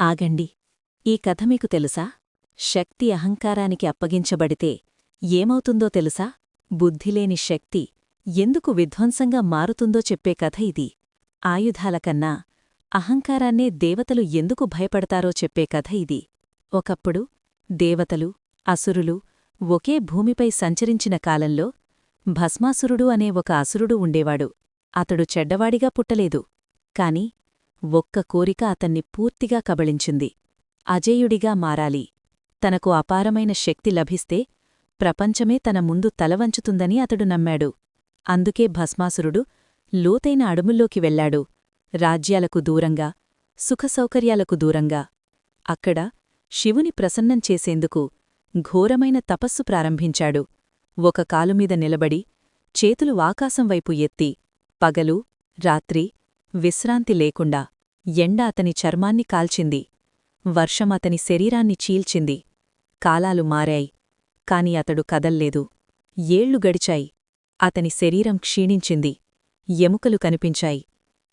ఆగండి. ఈ కథ మీకు తెలుసా? శక్తి అహంకారానికి అప్పగించబడితే ఏమవుతుందో తెలుసా? బుద్ధిలేని శక్తి ఎందుకు విధ్వంసంగా మారుతుందో చెప్పే కథ ఇది. ఆయుధాలకన్నా అహంకారాన్నే దేవతలు ఎందుకు భయపడతారో చెప్పే కథ ఇది. ఒకప్పుడు దేవతలు, అసురులు ఒకే భూమిపై సంచరించిన కాలంలో భస్మాసురుడు అనే ఒక అసురుడు ఉండేవాడు. అతడు చెడ్డవాడిగా పుట్టలేదు. కాని ఒక్క కోరిక అతన్ని పూర్తిగా కబళించింది. అజేయుడిగా మారాలి. తనకు అపారమైన శక్తి లభిస్తే ప్రపంచమే తన ముందు తలవంచుతుందని అతడు నమ్మాడు. అందుకే భస్మాసురుడు లోతైన అడవుల్లోకి వెళ్లాడు. రాజ్యాలకు దూరంగా, సుఖసౌకర్యాలకు దూరంగా. అక్కడ శివుని ప్రసన్నం చేసేందుకు ఘోరమైన తపస్సు ప్రారంభించాడు. ఒక కాలుమీద నిలబడి చేతులు ఆకాశం వైపు ఎత్తి పగలు, రాత్రి విశ్రాంతి లేకుండా ఎండ అతని చర్మాన్ని కాల్చింది. వర్షం అతని శరీరాన్ని చీల్చింది. కాలాలు మారాయి. కాని అతడు కదల్లేదు. ఏళ్లు గడిచాయి. అతని శరీరం క్షీణించింది. ఎముకలు కనిపించాయి.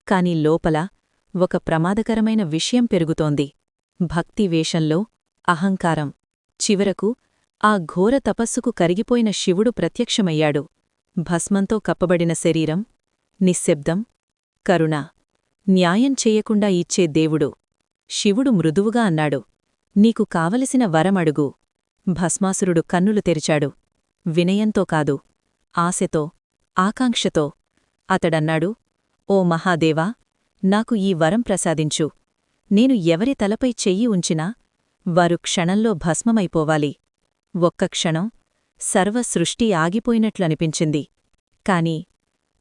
కాని లోపల ఒక ప్రమాదకరమైన విషయం పెరుగుతోంది. భక్తి వేషంలో అహంకారం. చివరకు ఆ ఘోర తపస్సుకు కరిగిపోయిన శివుడు ప్రత్యక్షమయ్యాడు. భస్మంతో కప్పబడిన శరీరం, నిశ్శబ్దం, కరుణ, న్యాయం చెయ్యకుండా ఇచ్చే దేవుడు. శివుడు మృదువుగా అన్నాడు, నీకు కావలసిన వరమడుగు. భస్మాసురుడు కన్నులు తెరిచాడు. వినయంతో కాదు, ఆశతో, ఆకాంక్షతో. అతడన్నాడు, ఓ మహాదేవా, నాకు ఈ వరం ప్రసాదించు. నేను ఎవరి తలపై చెయ్యి ఉంచినా వారు క్షణంలో భస్మమైపోవాలి. ఒక్క క్షణం సర్వసృష్టి ఆగిపోయినట్లనిపించింది. కాని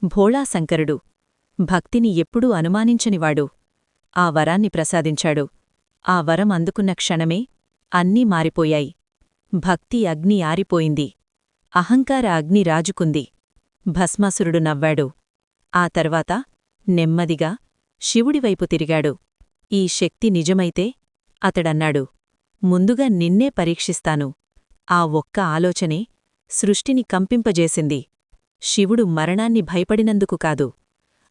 భోళాశంకరుడు, భక్తిని ఎప్పుడూ అనుమానించనివాడు, ఆ వరాన్ని ప్రసాదించాడు. ఆ వరం అందుకున్న క్షణమే అన్నీ మారిపోయాయి. భక్తి అగ్ని ఆరిపోయింది. అహంకార అగ్ని రాజుకుంది. భస్మాసురుడు నవ్వాడు. ఆ తర్వాత నెమ్మదిగా శివుడివైపు తిరిగాడు. ఈ శక్తి నిజమైతే, అతడన్నాడు, ముందుగా నిన్నే పరీక్షిస్తాను. ఆ ఒక్క ఆలోచనే సృష్టిని కంపింపజేసింది. శివుడు మరణాన్ని భయపడినందుకు కాదు,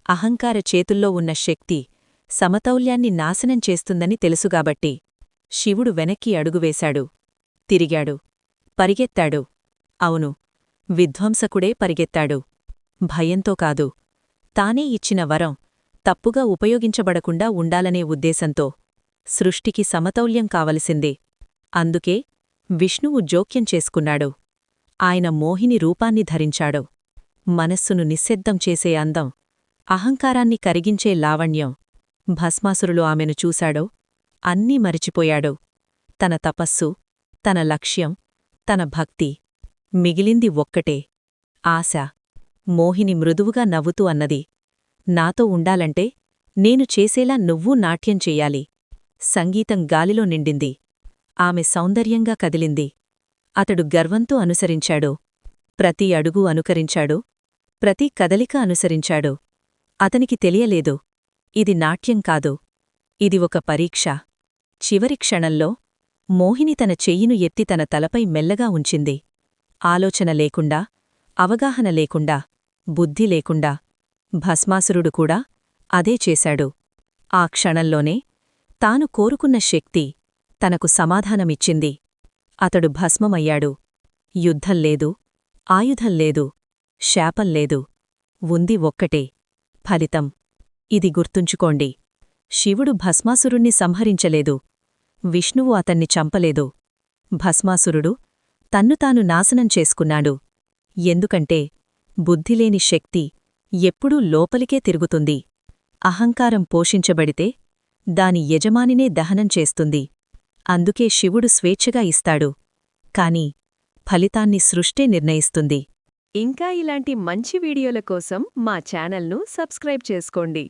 అహంకార చేతుల్లో ఉన్న శక్తి సమతౌల్యాన్ని నాశనం చేస్తుందని తెలుసుగాబట్టి. శివుడు వెనక్కి అడుగువేశాడు. తిరిగాడు. పరిగెత్తాడు. అవును, విధ్వంసకుడే పరిగెత్తాడు. భయంతో కాదు, తానే ఇచ్చిన వరం తప్పుగా ఉపయోగించబడకుండా ఉండాలనే ఉద్దేశంతో. సృష్టికి సమతౌల్యం కావలసిందే. అందుకే విష్ణువు జోక్యం చేసుకున్నాడు. ఆయన మోహిని రూపాన్ని ధరించాడు. మనస్సును నిశ్శబ్దం చేసే అందం, అహంకారాన్ని కరిగించే లావణ్యం. భస్మాసురులు ఆమెను చూశాడో అన్నీ మరిచిపోయాడు. తన తపస్సు, తన లక్ష్యం, తన భక్తి. మిగిలింది ఒక్కటే, ఆశ. మోహిని మృదువుగా నవ్వుతూ అన్నది, నాతో ఉండాలంటే నేను చేసేలా నువ్వూ నాట్యం చెయ్యాలి. సంగీతం గాలిలో నిండింది. ఆమె సౌందర్యంగా కదిలింది. అతడు గర్వంతో అనుసరించాడు. ప్రతి అడుగు అనుకరించాడు. ప్రతి కదలిక అనుసరించాడు. అతనికి తెలియలేదు, ఇది నాట్యం కాదు, ఇది ఒక పరీక్ష. చివరి క్షణంలో మోహిని తన చెయ్యిను ఎత్తి తన తలపై మెల్లగా ఉంచింది. ఆలోచన లేకుండా, అవగాహన లేకుండా, బుద్ధి లేకుండా. భస్మాసురుడు కూడా అదే చేశాడు. ఆ క్షణంలోనే తాను కోరుకున్న శక్తి తనకు సమాధానమిచ్చింది. అతడు భస్మమయ్యాడు. యుద్ధం లేదు, ఆయుధం లేదు, శాపం లేదు. ఉంది ఒక్కటే, ఫలితం. ఇది గుర్తుంచుకోండి. శివుడు భస్మాసురుణ్ణి సంహరించలేదు. విష్ణువు అతన్ని చంపలేదు. భస్మాసురుడు తన్ను తాను నాశనం చేసుకున్నాడు. ఎందుకంటే బుద్ధిలేని శక్తి ఎప్పుడూ లోపలికే తిరుగుతుంది. అహంకారం పోషించబడితే దాని యజమానినే దహనం చేస్తుంది. అందుకే శివుడు స్వేచ్ఛగా ఇస్తాడు. కాని ఫలితాన్ని సృష్టే నిర్ణయిస్తుంది. ఇంకా ఇలాంటి మంచి వీడియోల కోసం మా ఛానల్ను సబ్స్క్రైబ్ చేసుకోండి.